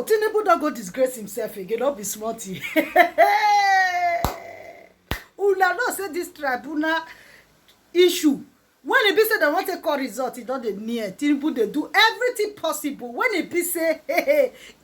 people, Tinubu don't go disgrace himself again. Don't be smarty. Una no say this tribunal issue. When it be say they want to call result, it don't dey near. Tinubu they do everything possible. When it be say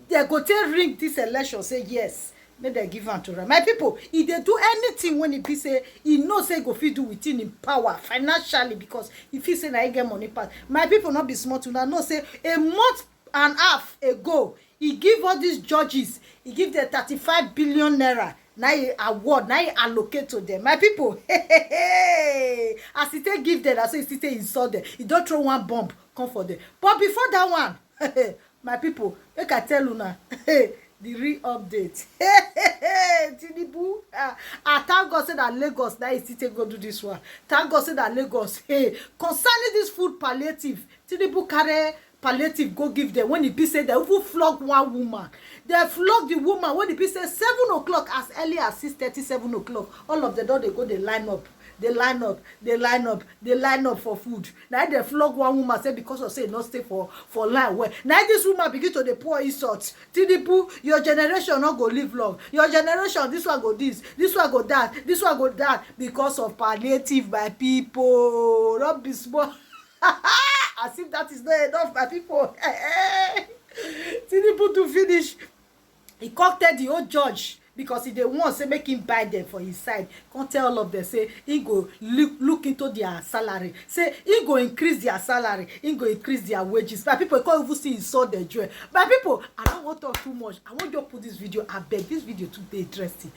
they go take ring this election, say yes. Make they give am to them. My people, if they do anything when it be say he know say go fit do within him power financially, because if he say na he get money pass. My people not be smart to know say a month and a half ago he give all these judges, he give them 35 billion naira. Now he award, now he allocate to them. My people, as he take give them, as he take insult them, he don't throw one bomb, come for them. But before that one, my people, make I tell you now, the real update. Tinubu, thank God say that Lagos, now he still go do this one. Thank God say that Lagos, concerning this food palliative, Tinubu carry palliative go give them. When he be say they even flog one woman, they flog the woman when he be say 7 o'clock, as early as 6:30, 7 o'clock. All of them don't they go, they line up. They line up for food. Now they flog one woman, say because of say not stay for line. Where now this woman begin to the pour insult. Tinubu, your generation not go live long. Your generation, this one go this one go that, this one go that, because of palliative by people. Not be small. As if that is not enough, my people. Tinubu to finish, he cocked the old judge, because if they want say make him buy them for his side, can't tell all of them say he go look into their salary, say he go increase their salary, he go increase their wages. My people can't even see insult their joy. My people, I don't want to talk too much. I want you to put this video. I beg, this video to be interesting.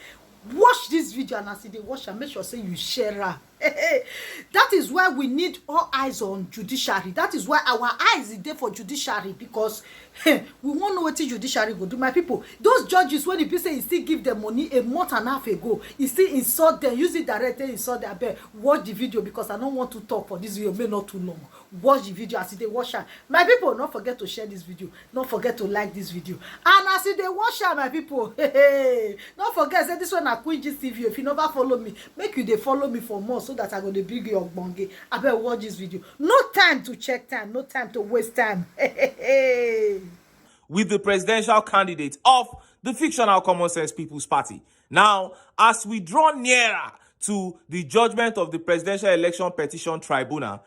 Watch this video, and as you watch and make sure say you share her. That is why we need all eyes on judiciary. That is why our eyes is there for judiciary, because we won't know what the judiciary go do. My people, those judges, when the say he still give them money a month and a half ago, he still insult them, use it directly insult them. I beg, watch the video, because I don't want to talk for this video, may not too long. Watch the video as they watch her. My people, don't forget to share this video, don't forget to like this video, and as they watch her, my people, don't forget say this one na Queen Gist TV. If you never follow me, make you they follow me for more, so that I go to bring you ogbonge. I better watch this video. No time to check time, no time to waste time. With the presidential candidate of the fictional Common Sense People's Party. Now, as we draw nearer to the judgment of the Presidential Election Petition Tribunal,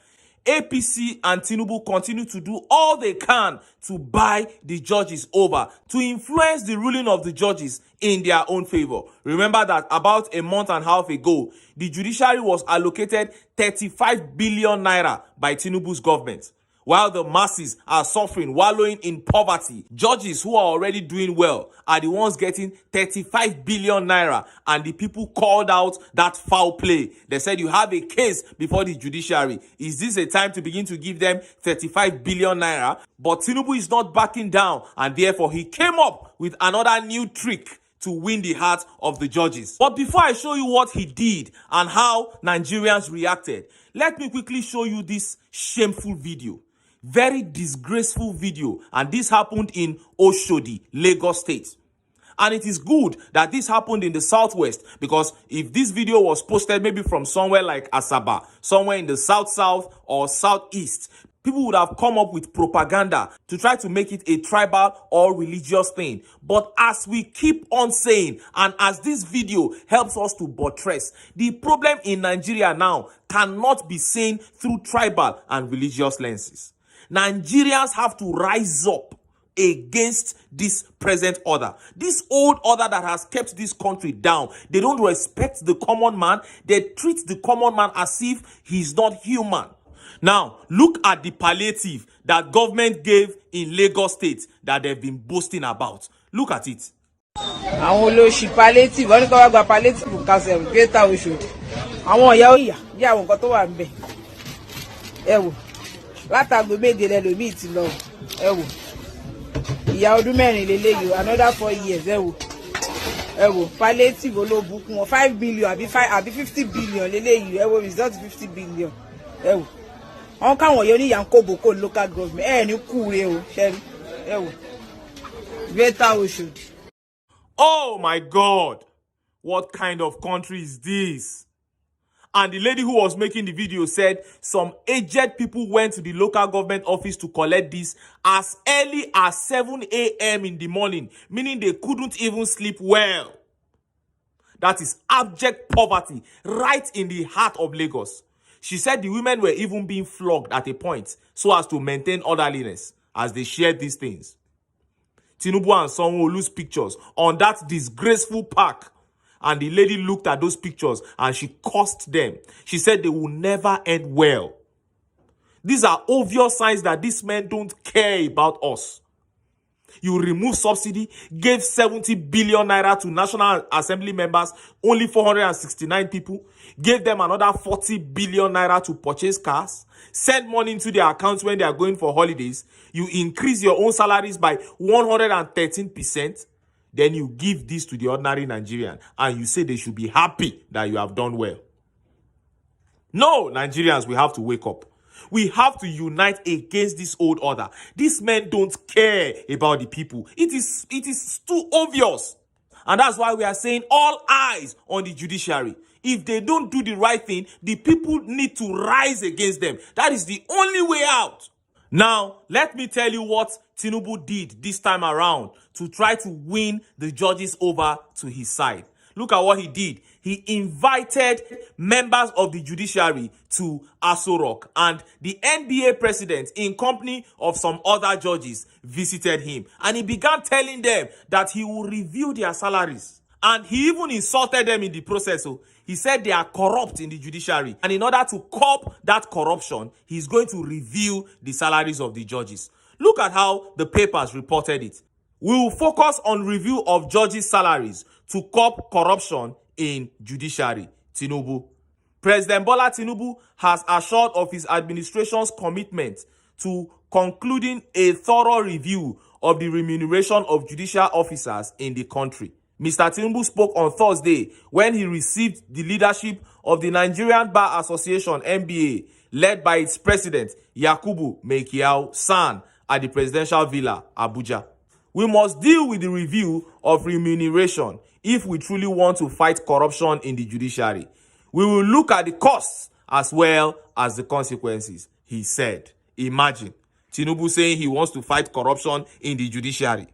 APC and Tinubu continue to do all they can to buy the judges over, to influence the ruling of the judges in their own favor. Remember that about a month and a half ago, the judiciary was allocated 35 billion naira by Tinubu's government. While the masses are suffering, wallowing in poverty, judges who are already doing well are the ones getting 35 billion naira, and the people called out that foul play. They said, you have a case before the judiciary. Is this a time to begin to give them 35 billion naira? But Tinubu is not backing down, and therefore he came up with another new trick to win the heart of the judges. But before I show you what he did and how Nigerians reacted, let me quickly show you this shameful video. Very disgraceful video, and this happened in Oshodi, Lagos State. And it is good that this happened in the southwest, because if this video was posted maybe from somewhere like Asaba, somewhere in the south or southeast, people would have come up with propaganda to try to make it a tribal or religious thing. But as we keep on saying, and as this video helps us to buttress, the problem in Nigeria now cannot be seen through tribal and religious lenses. Nigerians have to rise up against this present order. This old order that has kept this country down. They don't respect the common man. They treat the common man as if he's not human. Now, look at the palliative that government gave in Lagos State that they've been boasting about. Look at it. Àwọn olóṣì palliative, wọ́n ní kó wá gba palliative kásẹ̀ greater Oshodi. Àwọn ìyá òyà bí àwọn nǹkan tó wà ńbẹ̀. Ẹ wò. Látago méje lẹ́lòmíì ti lọ. Ẹ wò. Ìyá ọdún mẹ́rin lélẹ́yìí, another 4 years. Ẹ wò. Palliative olóbùkún wọn 5 billion àbí 50 billion lélẹ́yìí. Ẹ wò result 50 billion. Ẹ wò. Wọ́n káwọn yọ ní Yankoboko local government. Ẹ ní kúre o, ṣẹ́rí. Ẹ wò. Greater Oshodi. Oh my God! What kind of country is this? And the lady who was making the video said some aged people went to the local government office to collect this as early as 7 a.m. in the morning, meaning they couldn't even sleep well. That is abject poverty right in the heart of Lagos. She said the women were even being flogged at a point so as to maintain orderliness as they shared these things. Tinubu and Sanwo-Olu's pictures on that disgraceful park. And the lady looked at those pictures and she cursed them. She said they will never end well. These are obvious signs that these men don't care about us. You remove subsidy, gave 70 billion naira to National Assembly members, only 469 people, gave them another 40 billion naira to purchase cars, send money into their accounts when they are going for holidays, you increase your own salaries by 113%, then you give this to the ordinary Nigerian and you say they should be happy that you have done well. No, Nigerians, we have to wake up. We have to unite against this old order. These men don't care about the people. It is too obvious. And that's why we are saying all eyes on the judiciary. If they don't do the right thing, the people need to rise against them. That is the only way out. Now, let me tell you what Tinubu did this time around to try to win the judges over to his side. Look at what he did. He invited members of the judiciary to Aso Rock, and the NBA president, in company of some other judges, visited him. And he began telling them that he will review their salaries. And he even insulted them in the process. So he said they are corrupt in the judiciary. And in order to curb that corruption, he's going to review the salaries of the judges. Look at how the papers reported it. We will focus on review of judges' salaries to curb corruption in judiciary, Tinubu. President Bola Tinubu has assured of his administration's commitment to concluding a thorough review of the remuneration of judicial officers in the country. Mr. Tinubu spoke on Thursday when he received the leadership of the Nigerian Bar Association (NBA), led by its president Yakubu Mekiao San, at the Presidential Villa, Abuja. We must deal with the review of remuneration if we truly want to fight corruption in the judiciary. We will look at the costs as well as the consequences, he said. Imagine Tinubu saying he wants to fight corruption in the judiciary.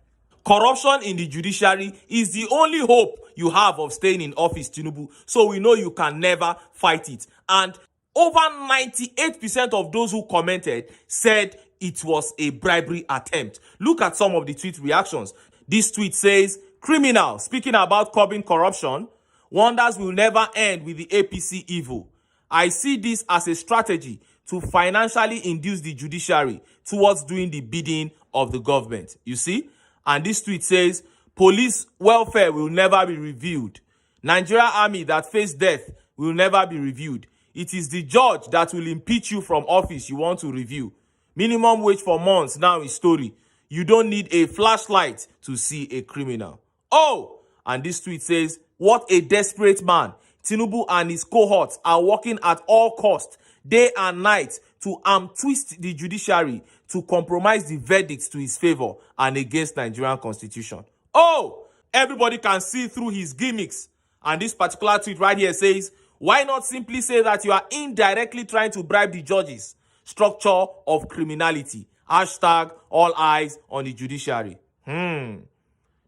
Corruption in the judiciary is the only hope you have of staying in office, Tinubu. So we know you can never fight it. And over 98% of those who commented said it was a bribery attempt. Look at some of the tweet reactions. This tweet says, "Criminal speaking about curbing corruption, wonders will never end with the APC evil. I see this as a strategy to financially induce the judiciary towards doing the bidding of the government." You see? And this tweet says, "Police welfare will never be reviewed. Nigeria army that faced death will never be reviewed. It is the judge that will impeach you from office you want to review. Minimum wage for months now is story. You don't need a flashlight to see a criminal." Oh, and this tweet says, "What a desperate man. Tinubu and his cohorts are working at all costs, day and night, to twist the judiciary to compromise the verdicts to his favor and against Nigerian constitution." Oh, everybody can see through his gimmicks. And this particular tweet right here says, "Why not simply say that you are indirectly trying to bribe the judges? Structure of criminality. Hashtag all eyes on the judiciary."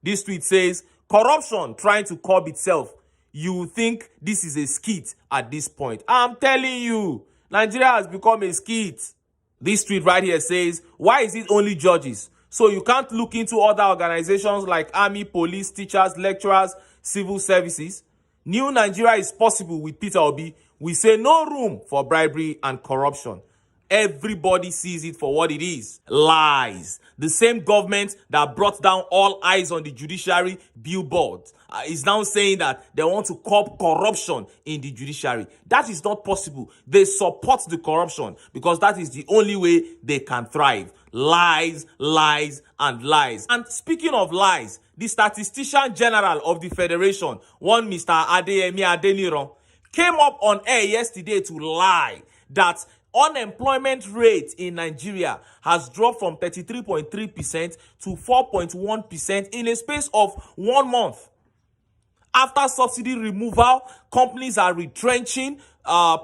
This tweet says, "Corruption trying to curb itself. You think this is a skit at this point. I'm telling you, Nigeria has become a skit." This tweet right here says, "Why is it only judges? So you can't look into other organizations like army, police, teachers, lecturers, civil services? New Nigeria is possible with Peter Obi. We say no room for bribery and corruption." Everybody sees it for what it is. Lies. The same government that brought down all eyes on the judiciary billboard is now saying that they want to curb corruption in the judiciary. That is not possible. They support the corruption because that is the only way they can thrive. Lies, lies, and lies. And speaking of lies, the Statistician General of the Federation, one Mr. Adeyemi Adeniran, came up on air yesterday to lie that unemployment rate in Nigeria has dropped from 33.3% to 4.1% in a space of 1 month. After subsidy removal, companies are retrenching.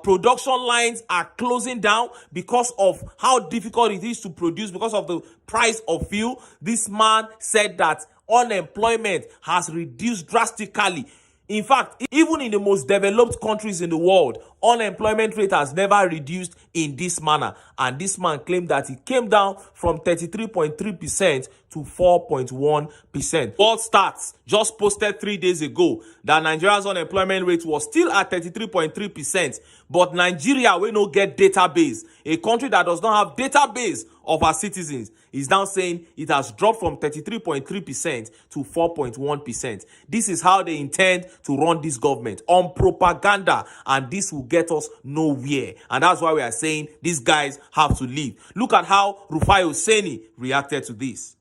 Production lines are closing down because of how difficult it is to produce because of the price of fuel. This man said that unemployment has reduced drastically. In fact, even in the most developed countries in the world, unemployment rate has never reduced in this manner. And this man claimed that it came down from 33.3% to 4.1%. World Stats just posted 3 days ago that Nigeria's unemployment rate was still at 33.3%. But Nigeria, we no get database, a country that does not have database of our citizens, is now saying it has dropped from 33.3% to 4.1%. This is how they intend to run this government, on propaganda, and this will get us nowhere. And that's why we are saying these guys have to leave. Look at how Rufai Oseni reacted to this.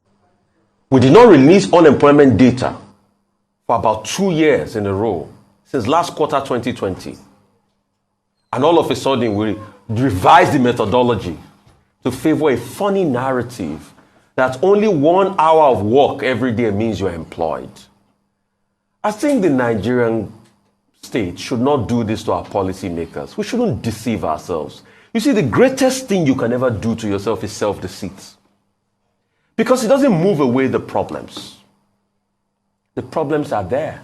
We did not release unemployment data for about 2 years in a row, since last quarter 2020. And all of a sudden, we revised the methodology to favor a funny narrative that only 1 hour of work every day means you're employed. I think the Nigerian state should not do this to our policymakers. We shouldn't deceive ourselves. You see, the greatest thing you can ever do to yourself is self-deceit. Because it doesn't move away the problems. The problems are there.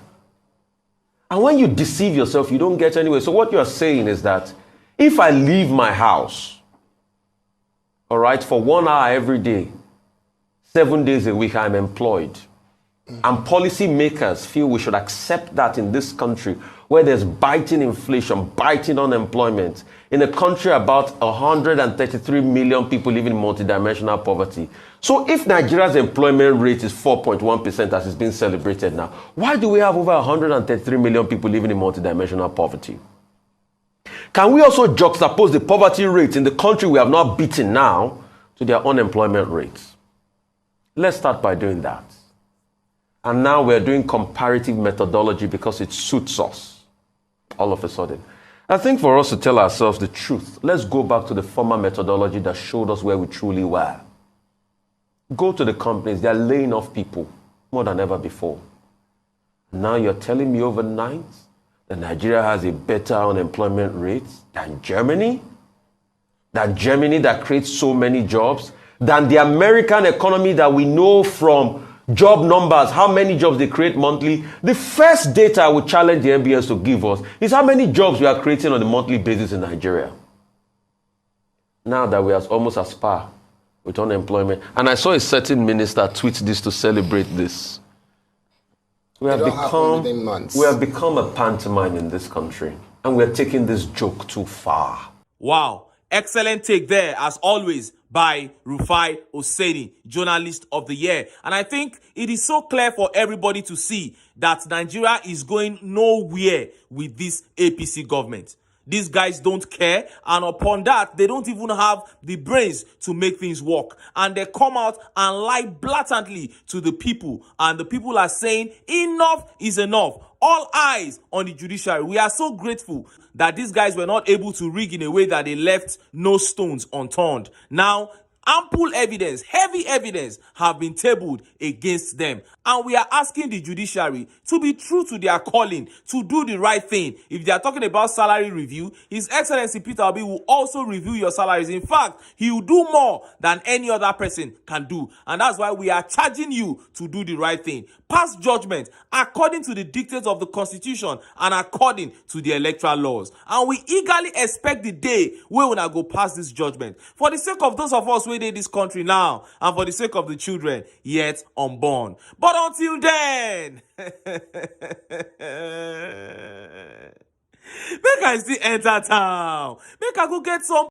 And when you deceive yourself, you don't get anywhere. So what you're saying is that if I leave my house, all right, for 1 hour every day, 7 days a week, I'm employed. And policymakers feel we should accept that in this country where there's biting inflation, biting unemployment, in a country about 133 million people living in multidimensional poverty. So if Nigeria's employment rate is 4.1% as it's been celebrated now, why do we have over 133 million people living in multidimensional poverty? Can we also juxtapose the poverty rate in the country we have not beaten now to their unemployment rates? Let's start by doing that. And now we're doing comparative methodology because it suits us all of a sudden. I think for us to tell ourselves the truth, let's go back to the former methodology that showed us where we truly were. Go to the companies, they're laying off people more than ever before. Now you're telling me overnight that Nigeria has a better unemployment rate than Germany? That Germany that creates so many jobs? Than the American economy that we know from job numbers, how many jobs they create monthly? The first data I would challenge the MBS to give us is how many jobs we are creating on a monthly basis in Nigeria. Now that we are almost as par with unemployment. And I saw a certain minister tweet this to celebrate this. We have become a pantomime in this country. And we're taking this joke too far. Wow. Excellent take there, as always, by Rufai Oseni, Journalist of the Year. And I think it is so clear for everybody to see that Nigeria is going nowhere with this APC government. These guys don't care, and upon that, they don't even have the brains to make things work. And they come out and lie blatantly to the people, and the people are saying enough is enough. All eyes on the judiciary. We are so grateful that these guys were not able to rig in a way that they left no stones unturned. Now, ample evidence, heavy evidence have been tabled against them. And we are asking the judiciary to be true to their calling, to do the right thing. If they are talking about salary review, His Excellency Peter Obi will also review your salaries. In fact, he will do more than any other person can do. And that's why we are charging you to do the right thing. Pass judgment according to the dictates of the Constitution and according to the electoral laws. And we eagerly expect the day we will not go pass this judgment. For the sake of those of us who are in this country now, and for the sake of the children yet unborn. But until then, make I still enter town. Make I go get some